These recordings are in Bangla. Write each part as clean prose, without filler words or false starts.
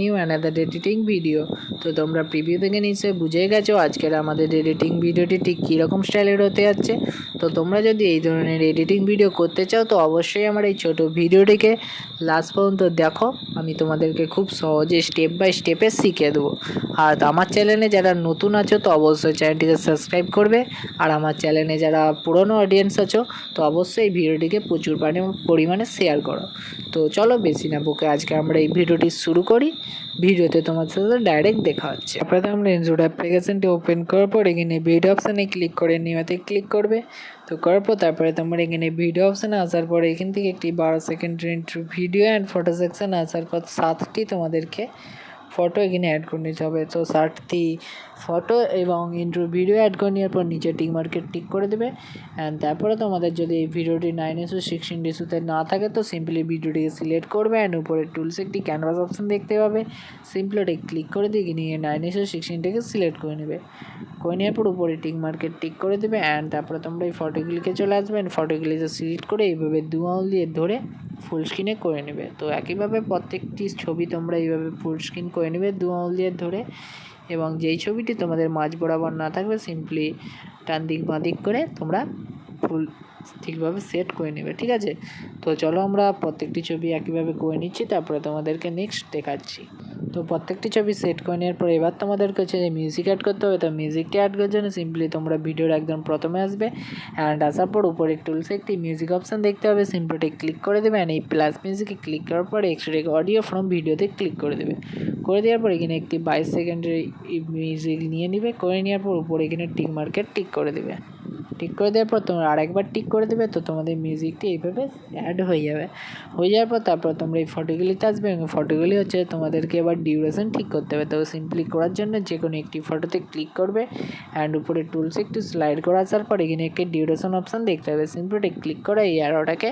New another editing video. তো তোমরা প্রিভিউ থেকে নিশ্চয়ই বুঝেই গেছো আজকের আমাদের এডিটিং ভিডিওটি ঠিক কীরকম স্টাইলের হতে যাচ্ছে। তো তোমরা যদি এই ধরনের এডিটিং ভিডিও করতে চাও তো অবশ্যই আমার এই ছোট ভিডিওটিকে লাস্ট পর্যন্ত দেখো। আমি তোমাদেরকে খুব সহজে স্টেপ বাই স্টেপে শিখিয়ে দেবো। আর আমার চ্যানেলে যারা নতুন আছো তো অবশ্যই চ্যানেলটিকে সাবস্ক্রাইব করবে। আর আমার চ্যানেলে যারা পুরনো অডিয়েন্স আছো তো অবশ্যই এই ভিডিওটিকে প্রচুর পরিমাণে শেয়ার করো। তো চলো বেশি না বকে আজকে আমরা এই ভিডিওটি শুরু করি। ভিডিওতে তোমার সাথে ডাইরেক্ট দেখা হচ্ছে। তারপরে আমরা এনজোড অ্যাপ্লিকেশনটি ওপেন করার পর এখানে ভিডিও অপশানে ক্লিক করে নিউতে ক্লিক করবে। তো করার পর তারপরে তোমরা এখানে ভিডিও অপশানে আসার পর এখান থেকে একটি 12 সেকেন্ডের ইন্ট্রো ভিডিও অ্যান্ড ফটো সেকশানে আসার পর 7টি তোমাদেরকে ফটো এখানে অ্যাড করে নিতে হবে। তো 7টি ফটো এবং ইন্ট্রো ভিডিও অ্যাড করে নেওয়ার পর নিচে টিক মার্কেট টিক করে দেবে। অ্যান্ড তারপরে তোমাদের যদি এই ভিডিওটি 9:16 ডিসিতে না থাকে তো সিম্পলি ভিডিওটিকে সিলেক্ট করবে অ্যান্ড উপরে টুলসে একটি ক্যানভাস অপশান দেখতে পাবে। সিম্পলি ওটা ক্লিক করে দিয়ে নিয়ে 9:16টাকে সিলেক্ট করে নেবে। করে নেওয়ার পর উপরে টিক মার্কেট টিক করে দেবে অ্যান্ড তারপরে তোমরা এই ফটোগুলিকে চলে আসবে। ফটোগুলিকে সিলেক্ট করে এইভাবে 2 আঙুল দিয়ে ধরে ফুল স্ক্রিনে করে নেবে। তো একইভাবে প্রত্যেকটি ছবি তোমরা এইভাবে ফুল স্ক্রিন করে নেবে 2 আঙুল দিয়ে ধরে। এবং যেই ছবিটি তোমাদের মাঝ বরাবর না থাকবে সিম্পলি ডান দিক বাঁ দিক করে তোমরা ফুল ঠিকভাবে সেট করে নেবে, ঠিক আছে। তো চলো আমরা প্রত্যেকটি ছবি একইভাবে করে নিচ্ছি, তারপরে তোমাদেরকে নেক্সট দেখাচ্ছি। তো প্রত্যেকটি ছবি সেট করে নেওয়ার পর এবার তোমাদেরকে হচ্ছে যে মিউজিক অ্যাড করতে হবে। তো মিউজিকটি অ্যাড করার জন্য সিম্পলি তোমরা ভিডিওর একদম প্রথমে আসবে অ্যান্ড আসার পর উপরে টুলসে একটি মিউজিক অপশান দেখতে হবে। সিম্পলি ক্লিক করে দেবে অ্যান্ড এই প্লাস মিউজিকে ক্লিক করার পর এক্সট্রা অডিও ফ্রম ভিডিওতে ক্লিক করে দেবে। করে দেওয়ার পর এখানে একটি 22 সেকেন্ডের মিউজিক নিয়ে নেবে। করে নেওয়ার পর উপরে এখানে টিক মার্কেট টিক করে দেবে। টিক করে দেওয়ার পর তোমরা আরেকবার টিক করে দেবে। তো তোমাদের মিউজিকটি এইভাবে অ্যাড হয়ে যাবে। হয়ে যাওয়ার পর তারপর তোমরা এই ফটোগুলিতে আসবে এবং ফটোগুলি হচ্ছে তোমাদেরকে এবার ডিউরেশন ঠিক করতে হবে। তো সিম্পলি করার জন্য যে কোনো একটি ফটোতে ক্লিক করবে অ্যান্ড উপরে টুলসে একটু স্লাইড করে আসার পর এখানে একটি ডিউরেশন অপশান দেখতে হবে। সিম্পলি ক্লিক করে এই অ্যারোটাকে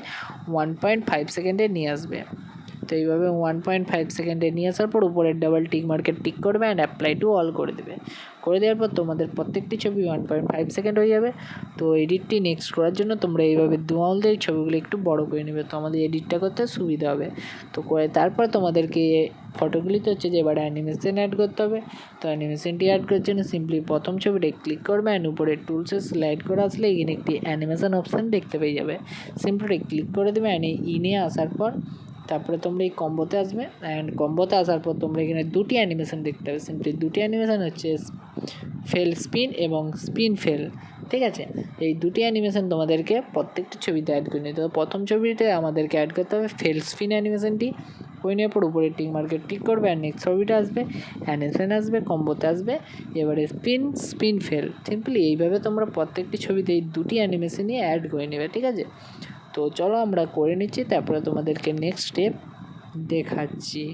1.5 সেকেন্ডে নিয়ে আসবে। তো এইভাবে 1.5 সেকেন্ডে নিয়ে আসার পর উপরে ডাবল টিক মার্কেট টিক করবে অ্যান্ড অ্যাপ্লাই টু অল করে দেবে। করে দেওয়ার পর তোমাদের প্রত্যেকটি ছবি 1.5 সেকেন্ড হয়ে যাবে। তো এডিটটি নেক্সট করার জন্য তোমরা এইভাবে 2 আঙুল দিয়ে ছবিগুলো একটু বড় করে নেবে, তো আমাদের এডিটটা করতে সুবিধা হবে। তো করে তারপর তোমাদেরকে ফটোগুলিতে হচ্ছে যে এবার অ্যানিমেশন অ্যাড করতে হবে। তো অ্যানিমেশনটি অ্যাড করার জন্য সিম্পলি প্রথম ছবিটা ক্লিক করবে অ্যান্ড উপরে টুলসে স্লাইড করে আসলে এখানে একটি অ্যানিমেশন অপশান দেখতে পেয়ে যাবে। সিম্পলি ক্লিক করে দেবে অ্যান্ড ইনে আসার পর তারপরে তোমরা এই কম্বোতে আসবে অ্যান্ড কম্বোতে আসার পর তোমরা এখানে দুটি অ্যানিমেশন দেখতে পাবে। সিম্পলি দুটি অ্যানিমেশন হচ্ছে ফেল স্পিন এবং স্পিন ফেল, ঠিক আছে। এই দুটি অ্যানিমেশন তোমাদেরকে প্রত্যেকটি ছবিতে অ্যাড করে নিতে হবে। প্রথম ছবিতে আমাদেরকে অ্যাড করতে হবে ফেল স্পিন অ্যানিমেশনটি। করে নেওয়ার পর উপরে টিক মার্কেট টিক করবে আর নেক্সট ছবিটা আসবে, অ্যানিমেশন আসবে, কম্বোতে আসবে, এবারে স্পিন ফেল। সিম্পলি এইভাবে তোমরা প্রত্যেকটি ছবিতে এই দুটি অ্যানিমেশনই অ্যাড করে নেবে, ঠিক আছে। তো চলো আমরা করে নিচ্ছি, তারপরে তোমাদেরকে নেক্সট স্টেপ দেখাচ্ছি।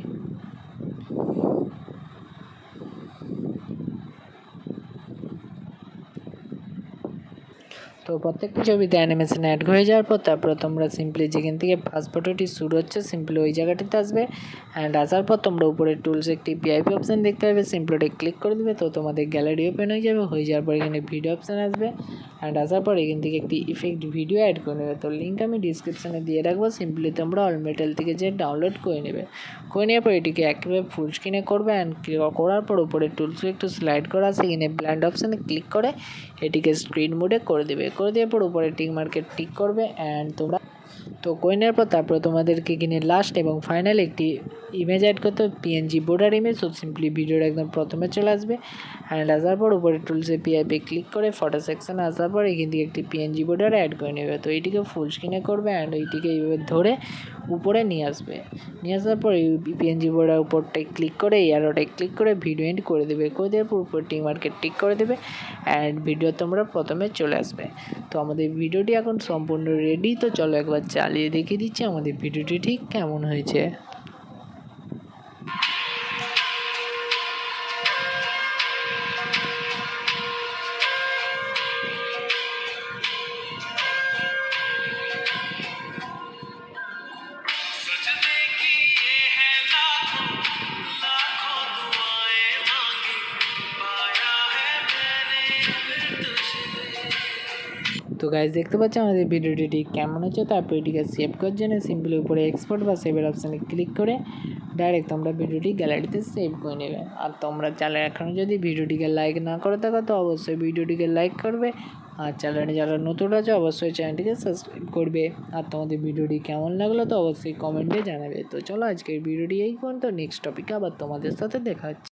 তো প্রত্যেকটি ছবিতে অ্যানিমেশন অ্যাড হয়ে যাওয়ার পর তারপরে তোমরা সিম্পলি যেখান থেকে ফার্স্ট ফটোটি শুরু হচ্ছে সিম্পলি ওই জায়গাটিতে আসবে অ্যান্ড আসার পর তোমরা উপরে টুলস একটি পিআইপি অপশান দেখতে পাবে। সিম্পলি ওটা ক্লিক করে দেবে। তো তোমাদের গ্যালারি ওপেন হয়ে যাবে। হয়ে যাওয়ার পর এখানে ভিডিও অপশান আসবে অ্যান্ড আসার পর এখান থেকে একটি ইফেক্ট ভিডিও অ্যাড করে নেবে। তো লিঙ্ক আমি ডিসক্রিপশানে দিয়ে রাখবো। সিম্পলি তোমরা অলমেটাল থেকে যে ডাউনলোড করে নেবে। করে নেওয়ার পর এটিকে একেবারে ফুল স্ক্রিনে করবে অ্যান্ড করার পর উপরে টুলসে একটু স্লাইড করা সেখানে ব্ল্যান্ড অপশানে ক্লিক করে এটিকে স্ক্রিন মোডে করে দেবে। করে দেওয়ার পর উপরে টিক মার্কেট টিক করবে অ্যান্ড তোমরা তো করে নেওয়ার পর তারপরে তোমাদেরকে কিনে লাস্ট এবং ফাইনাল একটি ইমেজ অ্যাড করতে হবে, পিএনজি বর্ডার ইমেজ। তো সিম্পলি ভিডিওর একদম প্রথমে চলে আসবে অ্যান্ড আসার পর উপরে টুলসে পিআইপি ক্লিক করে ফটো সেকশানে আসার পর এখান থেকে একটি পিএনজি বর্ডার অ্যাড করে নেবে। তো এইটিকে ফুল স্ক্রিনে করবে অ্যান্ড এইটিকে এইভাবে ধরে উপরে নিয়ে আসবে। নিয়ে আসার পর এই পিএনজি বর্ডার উপরটায় ক্লিক করে এই অ্যারোটায় ক্লিক করে ভিডিও এন্ড করে দেবে। করে দেওয়ার পর উপরে টিক মার্কেট টিক করে দেবে অ্যান্ড ভিডিও তোমরা প্রথমে চলে আসবে। তো আমাদের ভিডিওটি এখন সম্পূর্ণ রেডি। তো চলো একবার চালিয়ে দেখিয়ে দিচ্ছি আমাদের ভিডিওটি ঠিক কেমন হয়েছে। তো গাইজ দেখতে পাচ্ছ আমাদের ভিডিওটি ঠিক কেমন হচ্ছে, তারপর এটিকে সেভ করার জন্য সিম্পলি উপরে এক্সপোর্ট বা সেভের অপশানে ক্লিক করে ডাইরেক্ট তোমরা ভিডিওটি গ্যালারিতে সেভ করে নেবে। আর তোমরা চ্যানেল এখনও যদি ভিডিওটিকে লাইক না করে থাকো তো অবশ্যই ভিডিওটিকে লাইক করবে, আর চ্যানেলে যারা নতুন আছে অবশ্যই চ্যানেলটিকে সাবস্ক্রাইব করবে। আর তোমাদের ভিডিওটি কেমন লাগলো তো অবশ্যই কমেন্টে জানাবে। তো চলো আজকের ভিডিওটি এই পর্যন্ত, নেক্সট টপিকে আবার তোমাদের সাথে দেখা হচ্ছে।